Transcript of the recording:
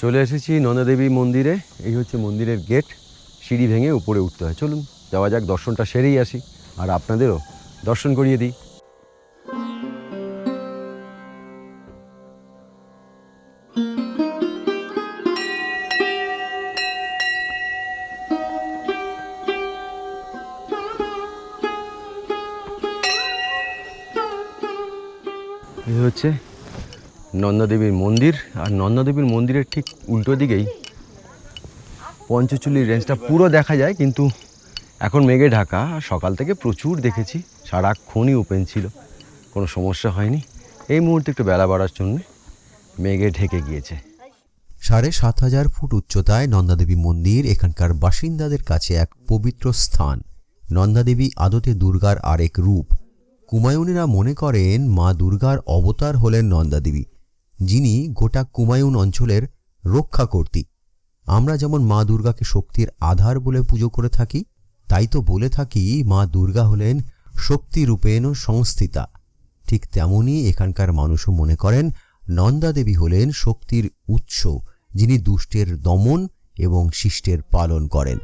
চলে এসেছি নন্দাদেবী মন্দিরে। এই হচ্ছে মন্দিরের গেট। সিঁড়ি ভেঙে উপরে উঠতে হয়। চলুন যাওয়া যাক, দর্শনটা সেরেই আসি আর আপনাদেরও দর্শন করিয়ে দিই। এই হচ্ছে নন্দাদেবীর মন্দির, আর নন্দাদেবীর মন্দিরের ঠিক উল্টো দিকেই পঞ্চচুলির রেঞ্জটা পুরো দেখা যায়, কিন্তু এখন মেঘে ঢাকা। সকাল থেকে প্রচুর দেখেছি, সারাক্ষণই ওপেন ছিল, কোনো সমস্যা হয়নি। এই মুহূর্তে একটু বেলা বাড়ার জন্য মেঘে ঢেকে গিয়েছে। ৭,৫০০ ফুট উচ্চতায় নন্দাদেবী মন্দির এখানকার বাসিন্দাদের কাছে এক পবিত্র স্থান। নন্দাদেবী আদতে দুর্গার আরেক রূপ। কুমায়ুনেরা মনে করেন মা দুর্গার অবতার হলেন নন্দাদেবী, যিনি গোটা কুমায়ুন অঞ্চলের রক্ষাকর্ত্রী। আমরা যেমন মা দুর্গাকে শক্তির আধার বলে পুজো করে থাকি, তাই তো বলে থাকি মা দুর্গা হলেন শক্তিরূপেণ সংস্থিতা। ঠিক তেমনই এখানকার মানুষও মনে করেন নন্দাদেবী হলেন শক্তির উৎস, যিনি দুষ্টের দমন এবং শিষ্টের পালন করেন।